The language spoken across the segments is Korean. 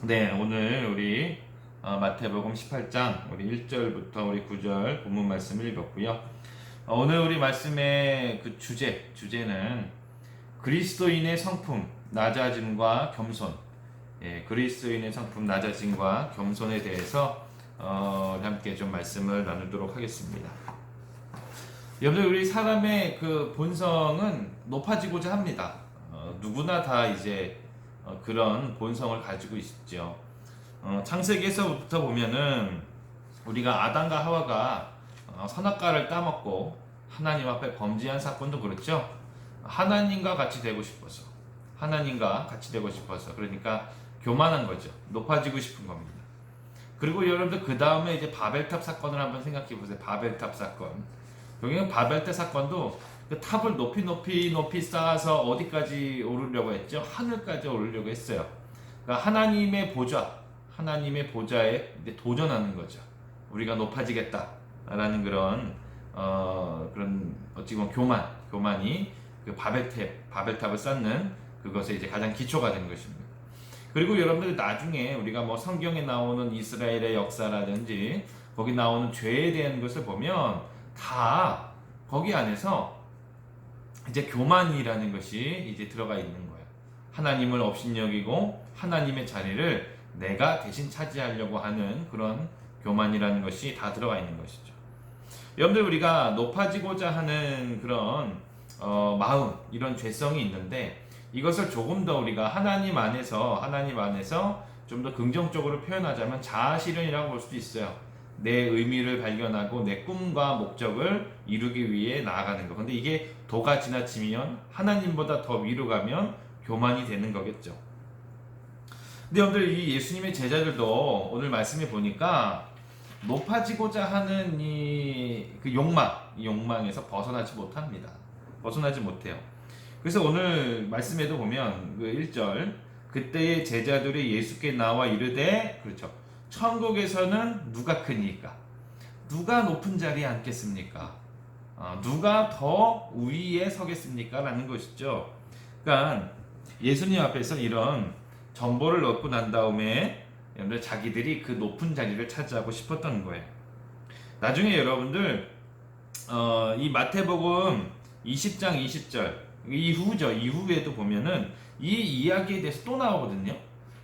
네, 오늘 우리 마태복음 18장 우리 1절부터 우리 9절 본문 말씀을 읽었고요. 오늘 우리 말씀의 그 주제는 그리스도인의 성품 낮아짐과 겸손. 예, 그리스도인의 성품 낮아짐과 겸손에 대해서 함께 좀 말씀을 나누도록 하겠습니다. 여러분, 우리 사람의 그 본성은 높아지고자 합니다. 누구나 다 이제 그런 본성을 가지고 있죠. 창세기에서부터 보면은 우리가 아담과 하와가 선악과를 따먹고 하나님 앞에 범죄한 사건도 그렇죠. 하나님과 같이 되고 싶어서, 그러니까 교만한 거죠. 높아지고 싶은 겁니다. 그리고 여러분들 그 다음에 이제 바벨탑 사건을 한번 생각해 보세요. 바벨탑 사건. 여기는 바벨탑 사건도 그 탑을 높이 쌓아서 어디까지 오르려고 했죠? 하늘까지 오르려고 했어요. 그러니까 하나님의 보좌에 이제 도전하는 거죠. 우리가 높아지겠다라는 그런 어찌 보면 교만이 그 바벨탑을 쌓는 그것에 이제 가장 기초가 된 것입니다. 그리고 여러분들 나중에 우리가 뭐 성경에 나오는 이스라엘의 역사라든지 거기 나오는 죄에 대한 것을 보면 다 거기 안에서 이제 교만이라는 것이 이제 들어가 있는 거예요. 하나님을 업신여기고 하나님의 자리를 내가 대신 차지하려고 하는 그런 교만이라는 것이 다 들어가 있는 것이죠. 여러분들 우리가 높아지고자 하는 그런 마음, 이런 죄성이 있는데 이것을 조금 더 우리가 하나님 안에서 좀 더 긍정적으로 표현하자면 자아실현이라고 볼 수도 있어요. 내 의미를 발견하고 내 꿈과 목적을 이루기 위해 나아가는 거. 근데 이게 도가 지나치면 하나님보다 더 위로 가면 교만이 되는 거겠죠. 근데 여러분들 이 예수님의 제자들도 오늘 말씀해 보니까 높아지고자 하는 그 욕망에서 벗어나지 못합니다. 벗어나지 못해요. 그래서 오늘 말씀에도 보면 그 1절 그때의 제자들이 예수께 나와 이르되, 그렇죠, 천국에서는 누가 크니까? 누가 높은 자리에 앉겠습니까? 누가 더 위에 서겠습니까? 라는 것이죠. 그러니까 예수님 앞에서 이런 정보를 얻고 난 다음에 자기들이 그 높은 자리를 차지하고 싶었던 거예요. 나중에 여러분들 이 마태복음 20장 20절 이후에도 보면은 이 이야기에 대해서 또 나오거든요.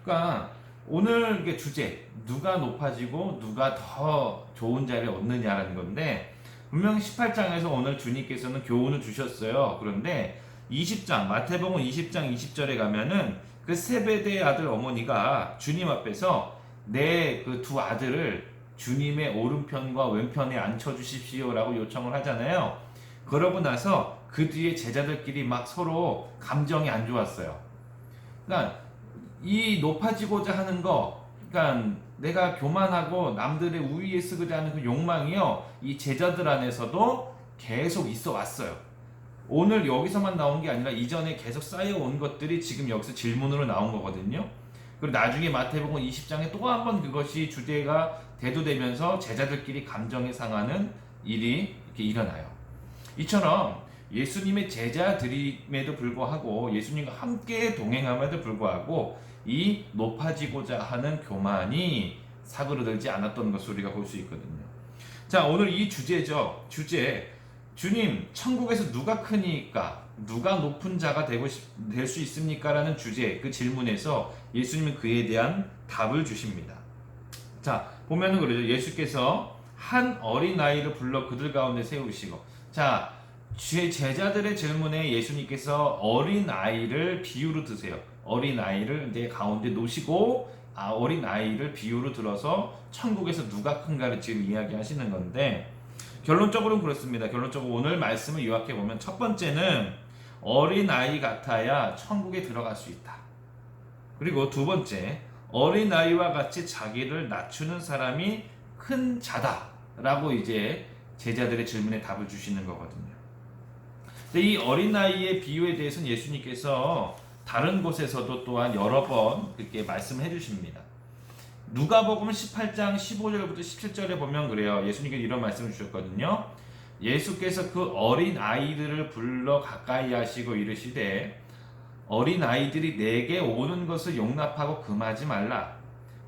그러니까 오늘 그 주제, 누가 높아지고 누가 더 좋은 자리를 얻느냐라는 건데, 분명히 18장에서 오늘 주님께서는 교훈을 주셨어요. 그런데 마태복음 20장 20절에 가면은 그 세베대의 아들 어머니가 주님 앞에서 내 그 두 아들을 주님의 오른편과 왼편에 앉혀주십시오라고 요청을 하잖아요. 그러고 나서 그 뒤에 제자들끼리 막 서로 감정이 안 좋았어요. 그러니까 이 높아지고자 하는 거, 그러니까 내가 교만하고 남들의 우위에 서고자 하는 그 욕망이요, 이 제자들 안에서도 계속 있어 왔어요. 오늘 여기서만 나온 게 아니라 이전에 계속 쌓여온 것들이 지금 여기서 질문으로 나온 거거든요. 그리고 나중에 마태복음 20장에 또 한 번 그것이 주제가 대두되면서 제자들끼리 감정이 상하는 일이 이렇게 일어나요. 이처럼 예수님의 제자들임에도 불구하고, 예수님과 함께 동행함에도 불구하고 이 높아지고자 하는 교만이 사그러들지 않았던 것을 우리가 볼 수 있거든요. 자, 오늘 이 주제죠. 주님, 천국에서 누가 크니까? 누가 높은 자가 될 수 있습니까? 라는 주제, 그 질문에서 예수님은 그에 대한 답을 주십니다. 자, 보면은 그러죠. 예수께서 한 어린아이를 불러 그들 가운데 세우시고, 자, 제자들의 질문에 예수님께서 어린아이를 비유로 드세요. 어린아이를 이제 가운데 놓으시고, 어린아이를 비유로 들어서 천국에서 누가 큰가를 지금 이야기하시는 건데, 결론적으로는 그렇습니다. 결론적으로 오늘 말씀을 요약해 보면, 첫 번째는 어린아이 같아야 천국에 들어갈 수 있다. 그리고 두 번째, 어린아이와 같이 자기를 낮추는 사람이 큰 자다라고 이제 제자들의 질문에 답을 주시는 거거든요. 근데 이 어린아이의 비유에 대해서는 예수님께서 다른 곳에서도 또한 여러 번 그렇게 말씀해 주십니다. 누가복음 18장 15절부터 17절에 보면 그래요. 예수님께서 이런 말씀을 주셨거든요. 예수께서 그 어린 아이들을 불러 가까이 하시고 이르시되, 어린 아이들이 내게 오는 것을 용납하고 금하지 말라.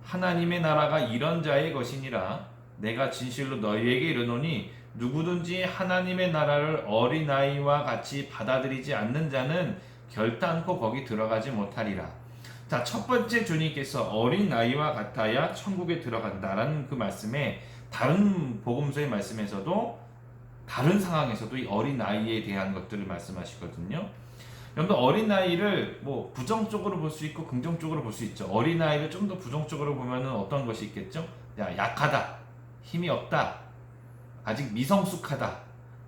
하나님의 나라가 이런 자의 것이니라. 내가 진실로 너희에게 이르노니 누구든지 하나님의 나라를 어린아이와 같이 받아들이지 않는 자는 결단코 거기 들어가지 못하리라. 자, 첫 번째 주님께서 어린아이와 같아야 천국에 들어간다라는 그 말씀에 다른 복음서의 말씀에서도 다른 상황에서도 이 어린아이에 대한 것들을 말씀하시거든요. 여러분 어린아이를 뭐 부정적으로 볼 수 있고 긍정적으로 볼 수 있죠. 어린아이를 좀 더 부정적으로 보면은 어떤 것이 있겠죠? 야, 약하다, 힘이 없다, 아직 미성숙하다,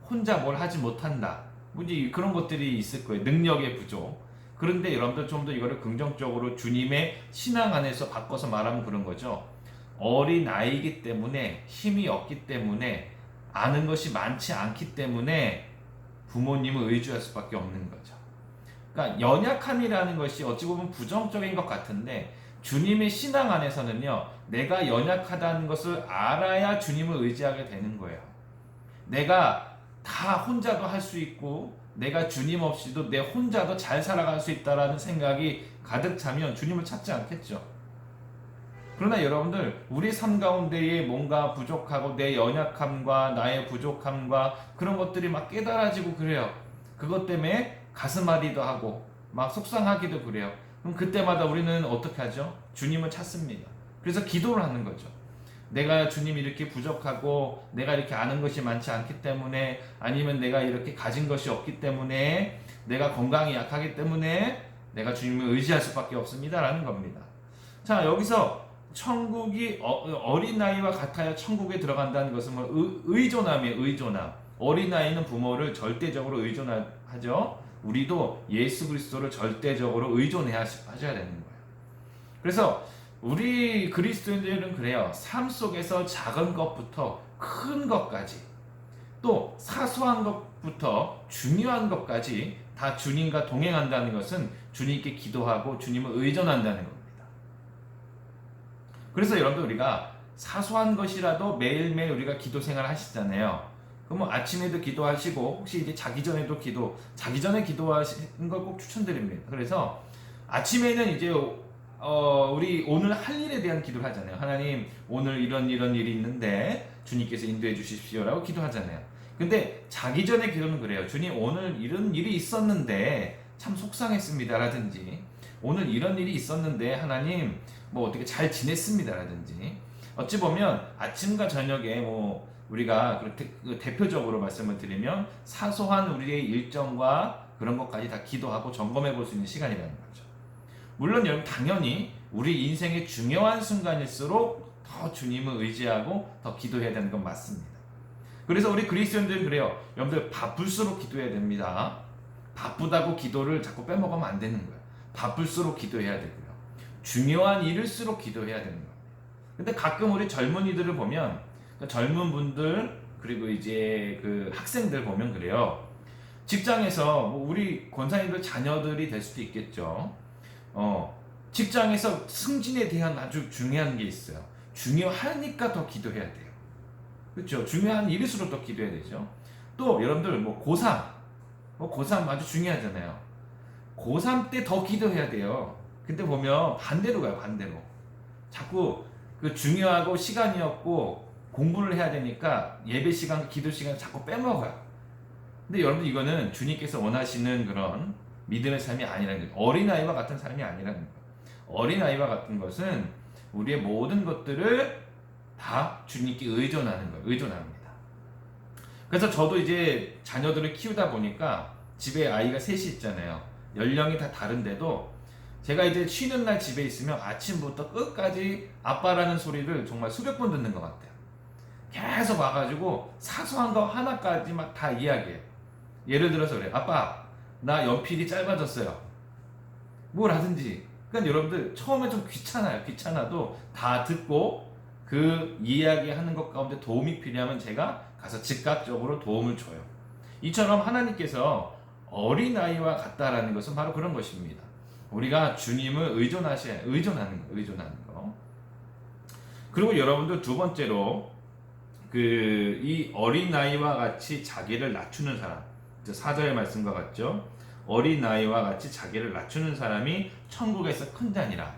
혼자 뭘 하지 못한다, 뭐 이제 그런 것들이 있을 거예요. 능력의 부족. 그런데 여러분들 좀 더 이거를 긍정적으로 주님의 신앙 안에서 바꿔서 말하면 그런 거죠. 어린아이이기 때문에 힘이 없기 때문에 아는 것이 많지 않기 때문에 부모님을 의지할 수밖에 없는 거죠. 그러니까 연약함이라는 것이 어찌 보면 부정적인 것 같은데 주님의 신앙 안에서는요, 내가 연약하다는 것을 알아야 주님을 의지하게 되는 거예요. 내가 다 혼자도 할 수 있고 내가 주님 없이도 내 혼자도 잘 살아갈 수 있다라는 생각이 가득 차면 주님을 찾지 않겠죠. 그러나 여러분들 우리 삶 가운데에 뭔가 부족하고 내 연약함과 나의 부족함과 그런 것들이 막 깨달아지고 그래요. 그것 때문에 가슴앓이도 하고 막 속상하기도 그래요. 그럼 그때마다 우리는 어떻게 하죠? 주님을 찾습니다. 그래서 기도를 하는 거죠. 내가 주님 이렇게 부족하고 내가 이렇게 아는 것이 많지 않기 때문에 아니면 내가 이렇게 가진 것이 없기 때문에 내가 건강이 약하기 때문에 내가 주님을 의지할 수밖에 없습니다 라는 겁니다. 자, 여기서 천국이 어린아이와 같아야 천국에 들어간다는 것은 뭐 의존함이에요. 의존함. 어린아이는 부모를 절대적으로 의존하죠. 우리도 예수 그리스도를 절대적으로 의존해야 하셔야 되는 거예요. 그래서 우리 그리스도인들은 그래요. 삶 속에서 작은 것부터 큰 것까지 또 사소한 것부터 중요한 것까지 다 주님과 동행한다는 것은 주님께 기도하고 주님을 의존한다는 겁니다. 그래서 여러분들 우리가 사소한 것이라도 매일매일 우리가 기도 생활 하시잖아요. 그럼 아침에도 기도하시고 혹시 이제 자기 전에도 자기 전에 기도하시는 걸 꼭 추천드립니다. 그래서 아침에는 이제 우리 오늘 할 일에 대한 기도를 하잖아요. 하나님 오늘 이런 일이 있는데 주님께서 인도해 주십시오라고 기도하잖아요. 근데 자기 전에 기도는 그래요. 주님 오늘 이런 일이 있었는데 참 속상했습니다 라든지 오늘 이런 일이 있었는데 하나님 뭐 어떻게 잘 지냈습니다 라든지 어찌 보면 아침과 저녁에 뭐 우리가 대표적으로 말씀을 드리면 사소한 우리의 일정과 그런 것까지 다 기도하고 점검해 볼 수 있는 시간이라는 거죠. 물론 여러분 당연히 우리 인생의 중요한 순간일수록 더 주님을 의지하고 더 기도해야 되는 건 맞습니다. 그래서 우리 그리스도인들은 그래요. 여러분들 바쁠수록 기도해야 됩니다. 바쁘다고 기도를 자꾸 빼먹으면 안 되는 거예요. 바쁠수록 기도해야 되고요. 중요한 일일수록 기도해야 되는 거예요. 근데 가끔 우리 젊은이들을 보면 젊은 분들 그리고 이제 그 학생들 보면 그래요. 직장에서 뭐 우리 권사님들 자녀들이 될 수도 있겠죠. 직장에서 승진에 대한 아주 중요한 게 있어요. 중요하니까 더 기도해야 돼요. 그렇죠? 중요한 일일수록 더 기도해야 되죠. 또 여러분들 뭐 고3 아주 중요하잖아요. 고3 때 더 기도해야 돼요. 근데 보면 반대로 가요. 반대로. 자꾸 그 중요하고 시간이 없고 공부를 해야 되니까 예배 시간, 기도 시간 자꾸 빼먹어요. 근데 여러분 이거는 주님께서 원하시는 그런 믿음의 삶이 아니라는 거예요. 어린아이와 같은 삶이 아니라는 거예요. 어린아이와 같은 것은 우리의 모든 것들을 다 주님께 의존하는 거예요. 의존합니다. 그래서 저도 이제 자녀들을 키우다 보니까 집에 아이가 셋이 있잖아요. 연령이 다 다른데도 제가 이제 쉬는 날 집에 있으면 아침부터 끝까지 아빠라는 소리를 정말 수백 번 듣는 것 같아요. 계속 와가지고 사소한 거 하나까지 막 다 이야기해요. 예를 들어서 그래요. 아빠, 나 연필이 짧아졌어요. 뭘 하든지. 그러니까 여러분들 처음에 좀 귀찮아요. 귀찮아도 다 듣고 그 이야기하는 것 가운데 도움이 필요하면 제가 가서 즉각적으로 도움을 줘요. 이처럼 하나님께서 어린아이와 같다라는 것은 바로 그런 것입니다. 우리가 주님을 의존하는 거. 그리고 여러분들 두 번째로 이 어린아이와 같이 자기를 낮추는 사람. 4절의 말씀과 같죠. 어린아이와 같이 자기를 낮추는 사람이 천국에서 큰 자니라.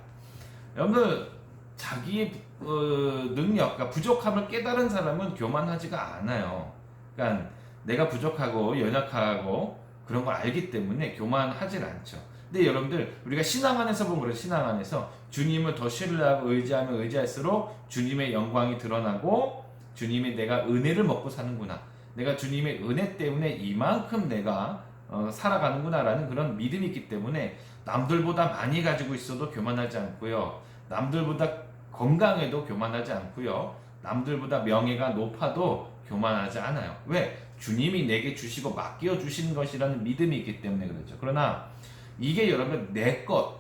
여러분들 자기의 능력, 그러니까 부족함을 깨달은 사람은 교만하지가 않아요. 그러니까 내가 부족하고 연약하고 그런 걸 알기 때문에 교만하질 않죠. 근데 여러분들 우리가 신앙 안에서 보면 그래요. 신앙 안에서 주님을 더 신뢰하고 의지하면 의지할수록 주님의 영광이 드러나고 주님이 내가 은혜를 먹고 사는구나. 내가 주님의 은혜 때문에 이만큼 내가 살아가는구나라는 그런 믿음이 있기 때문에 남들보다 많이 가지고 있어도 교만하지 않고요. 남들보다 건강해도 교만하지 않고요. 남들보다 명예가 높아도 교만하지 않아요. 왜? 주님이 내게 주시고 맡겨 주신 것이라는 믿음이 있기 때문에 그렇죠. 그러나 이게 여러분 내 것,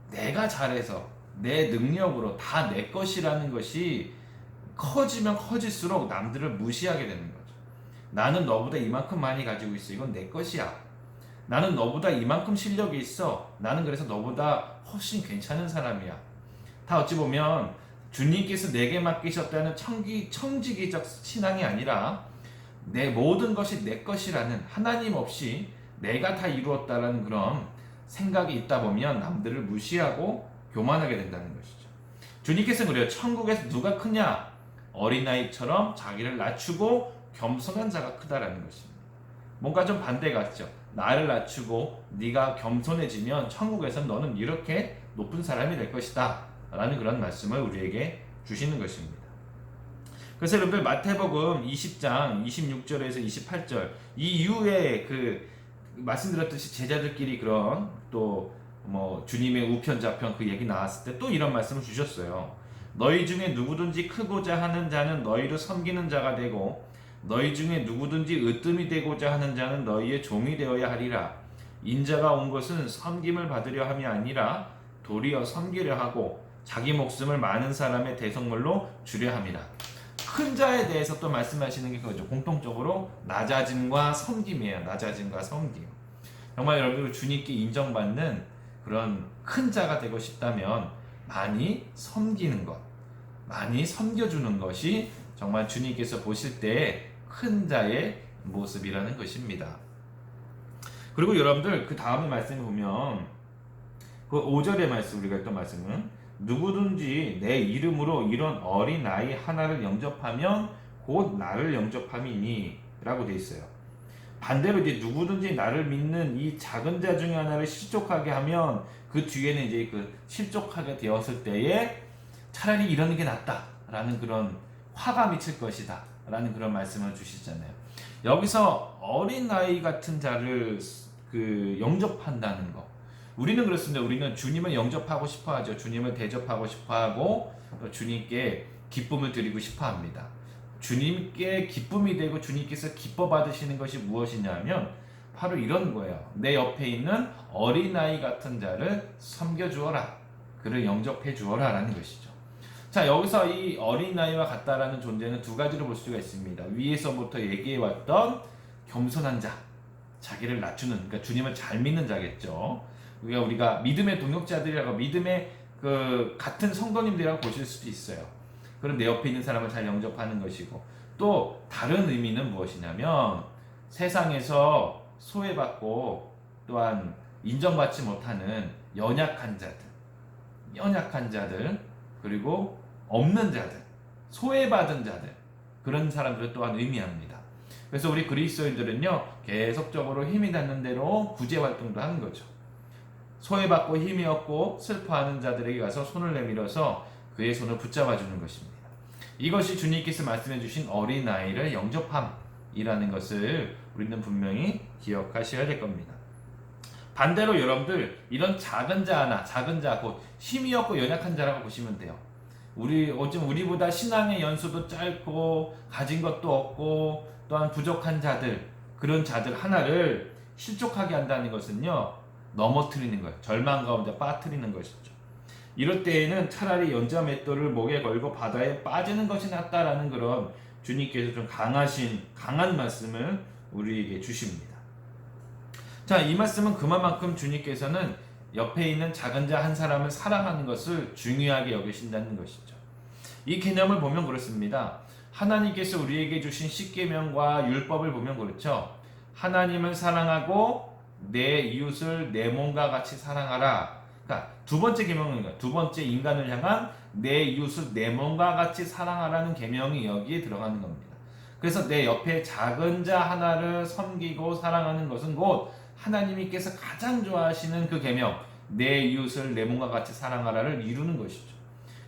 내가 잘해서 내 능력으로 다 내 것이라는 것이 커지면 커질수록 남들을 무시하게 되는 거죠. 나는 너보다 이만큼 많이 가지고 있어. 이건 내 것이야. 나는 너보다 이만큼 실력이 있어. 나는 그래서 너보다 훨씬 괜찮은 사람이야. 다 어찌 보면 주님께서 내게 맡기셨다는 청지기적 신앙이 아니라 내 모든 것이 내 것이라는 하나님 없이 내가 다 이루었다라는 그런 생각이 있다 보면 남들을 무시하고 교만하게 된다는 것이죠. 주님께서는 그래요. 천국에서 누가 크냐? 어린아이처럼 자기를 낮추고 겸손한 자가 크다라는 것입니다. 뭔가 좀 반대 같죠. 나를 낮추고 네가 겸손해지면 천국에서 너는 이렇게 높은 사람이 될 것이다 라는 그런 말씀을 우리에게 주시는 것입니다. 그래서 여러분들 마태복음 20장 26절에서 28절 이 이후에 그 말씀드렸듯이 제자들끼리 그런 또 뭐 주님의 우편 좌편 그 얘기 나왔을 때 또 이런 말씀을 주셨어요. 너희 중에 누구든지 크고자 하는 자는 너희를 섬기는 자가 되고 너희 중에 누구든지 으뜸이 되고자 하는 자는 너희의 종이 되어야 하리라. 인자가 온 것은 섬김을 받으려 함이 아니라 도리어 섬기려 하고 자기 목숨을 많은 사람의 대속물로 주려 함이라. 큰 자에 대해서 또 말씀하시는 게 그거죠. 공통적으로 낮아짐과 섬김이에요. 낮아짐과 섬김. 정말 여러분들 주님께 인정받는 그런 큰 자가 되고 싶다면 많이 섬기는 것, 많이 섬겨주는 것이 정말 주님께서 보실 때 큰 자의 모습이라는 것입니다. 그리고 여러분들 그 다음에 말씀을 보면 그 5절의 말씀 우리가 했던 말씀은 누구든지 내 이름으로 이런 어린 아이 하나를 영접하면 곧 나를 영접함이니 라고 돼 있어요. 반대로 이제 누구든지 나를 믿는 이 작은 자 중에 하나를 실족하게 하면 그 뒤에는 이제 그 실족하게 되었을 때에 차라리 이러는 게 낫다라는 그런 화가 미칠 것이다 라는 그런 말씀을 주시잖아요. 여기서 어린 아이 같은 자를 그 영접한다는 거. 우리는 그렇습니다. 우리는 주님을 영접하고 싶어 하죠. 주님을 대접하고 싶어 하고 주님께 기쁨을 드리고 싶어 합니다. 주님께 기쁨이 되고 주님께서 기뻐 받으시는 것이 무엇이냐면 바로 이런 거예요. 내 옆에 있는 어린아이 같은 자를 섬겨주어라. 그를 영접해 주어라 라는 것이죠. 자, 여기서 이 어린아이와 같다라는 존재는 두 가지로 볼 수가 있습니다. 위에서부터 얘기해왔던 겸손한 자, 자기를 낮추는, 그러니까 주님을 잘 믿는 자겠죠. 우리가 믿음의 동역자들이라고 믿음의 그 같은 성도님들이라고 보실 수도 있어요. 그럼 내 옆에 있는 사람을 잘 영접하는 것이고, 또 다른 의미는 무엇이냐면 세상에서 소외받고 또한 인정받지 못하는 연약한 자들 그리고 없는 자들, 소외받은 자들, 그런 사람들을 또한 의미합니다. 그래서 우리 그리스도인들은요 계속적으로 힘이 닿는 대로 구제 활동도 하는 거죠. 소외받고 힘이 없고 슬퍼하는 자들에게 가서 손을 내밀어서 그의 손을 붙잡아 주는 것입니다. 이것이 주님께서 말씀해 주신 어린아이를 영접함이라는 것을 우리는 분명히 기억하셔야 될 겁니다. 반대로 여러분들 이런 작은 자 곧 힘이 없고 연약한 자라고 보시면 돼요. 어쩜 우리보다 신앙의 연수도 짧고 가진 것도 없고 또한 부족한 자들, 그런 자들 하나를 실족하게 한다는 것은요 넘어뜨리는 거예요. 절망 가운데 빠뜨리는 것이죠. 이럴 때에는 차라리 연자 맷돌을 목에 걸고 바다에 빠지는 것이 낫다라는 그런 주님께서 좀 강한 말씀을 우리에게 주십니다. 자, 이 말씀은 그만큼 주님께서는 옆에 있는 작은 자 한 사람을 사랑하는 것을 중요하게 여기신다는 것이죠. 이 개념을 보면 그렇습니다. 하나님께서 우리에게 주신 십계명과 율법을 보면 그렇죠. 하나님을 사랑하고 내 이웃을 내 몸과 같이 사랑하라. 그러니까 두 번째 계명은 두 번째 인간을 향한 내 이웃을 내 몸과 같이 사랑하라는 계명이 여기에 들어가는 겁니다. 그래서 내 옆에 작은 자 하나를 섬기고 사랑하는 것은 곧 하나님께서 가장 좋아하시는 그 계명, 내 이웃을 내 몸과 같이 사랑하라를 이루는 것이죠.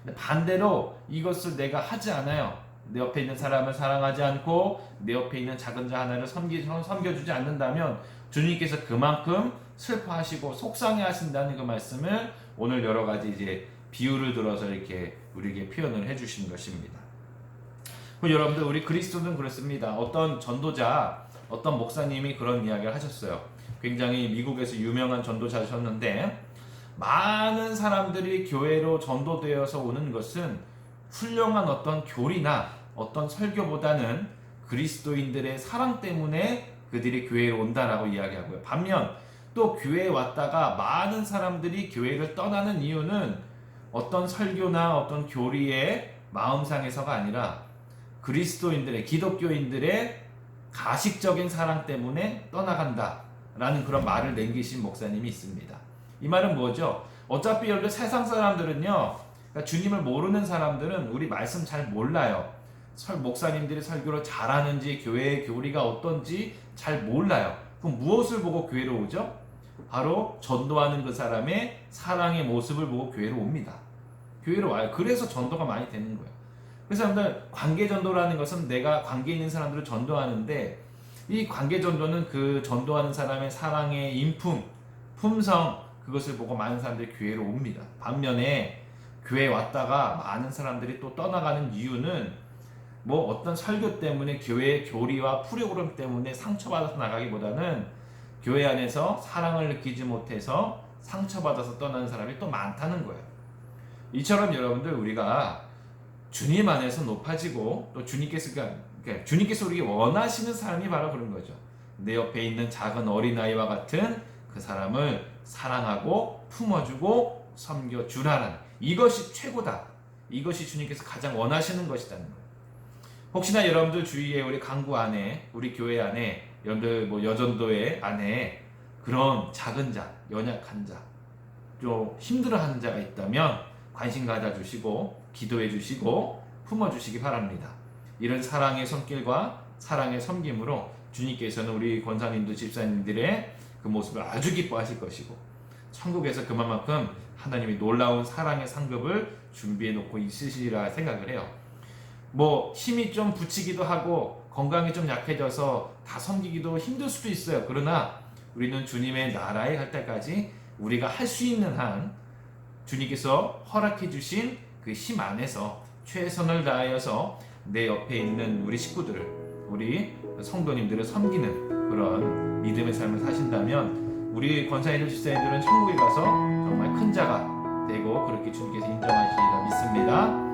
근데 반대로 이것을 내가 하지 않아요. 내 옆에 있는 사람을 사랑하지 않고 내 옆에 있는 작은 자 하나를 섬겨주지 않는다면 주님께서 그만큼 슬퍼하시고 속상해하신다는 그 말씀을 오늘 여러 가지 이제 비유를 들어서 이렇게 우리에게 표현을 해주신 것입니다. 여러분들 우리 그리스도는 그렇습니다. 어떤 전도자, 어떤 목사님이 그런 이야기를 하셨어요. 굉장히 미국에서 유명한 전도자셨는데 많은 사람들이 교회로 전도되어서 오는 것은 훌륭한 어떤 교리나 어떤 설교보다는 그리스도인들의 사랑 때문에 그들이 교회로 온다라고 이야기하고요. 반면 또 교회에 왔다가 많은 사람들이 교회를 떠나는 이유는 어떤 설교나 어떤 교리의 마음상에서가 아니라 그리스도인들의, 기독교인들의 가식적인 사랑 때문에 떠나간다라는 그런 말을 남기신 목사님이 있습니다. 이 말은 뭐죠? 어차피 여러분 세상 사람들은요, 그러니까 주님을 모르는 사람들은 우리 말씀 잘 몰라요. 목사님들이 설교를 잘하는지 교회의 교리가 어떤지 잘 몰라요. 그럼 무엇을 보고 교회로 오죠? 바로 전도하는 그 사람의 사랑의 모습을 보고 교회로 옵니다. 교회로 와요. 그래서 전도가 많이 되는 거예요. 그래서 여러분들 관계 전도라는 것은 내가 관계 있는 사람들을 전도하는데 이 관계 전도는 그 전도하는 사람의 사랑의 인품, 품성 그것을 보고 많은 사람들이 교회로 옵니다. 반면에 교회에 왔다가 많은 사람들이 또 떠나가는 이유는 뭐 어떤 설교 때문에 교회의 교리와 프로그램 때문에 상처받아서 나가기보다는 교회 안에서 사랑을 느끼지 못해서 상처받아서 떠나는 사람이 또 많다는 거예요. 이처럼 여러분들 우리가 주님 안에서 높아지고 또 주님께서 우리에게 원하시는 사람이 바로 그런 거죠. 내 옆에 있는 작은 어린아이와 같은 그 사람을 사랑하고 품어주고 섬겨주라는 이것이 최고다. 이것이 주님께서 가장 원하시는 것이라는 거예요. 혹시나 여러분들 주위에 우리 강구 안에 우리 교회 안에 여러분들 뭐 여전도회 안에 그런 작은 자, 연약한 자, 좀 힘들어하는 자가 있다면 관심 가져주시고 기도해 주시고 품어주시기 바랍니다. 이런 사랑의 손길과 사랑의 섬김으로 주님께서는 우리 권사님들 집사님들의 그 모습을 아주 기뻐하실 것이고 천국에서 그만큼 하나님이 놀라운 사랑의 상급을 준비해 놓고 있으시리라 생각을 해요. 뭐 힘이 좀 붙이기도 하고 건강이 좀 약해져서 다 섬기기도 힘들 수도 있어요. 그러나 우리는 주님의 나라에 갈 때까지 우리가 할 수 있는 한 주님께서 허락해 주신 그 힘 안에서 최선을 다하여서 내 옆에 있는 우리 식구들을, 우리 성도님들을 섬기는 그런 믿음의 삶을 사신다면 우리 권사님들 집사님들은 천국에 가서 정말 큰 자가 되고 그렇게 주님께서 인정하시리라 믿습니다.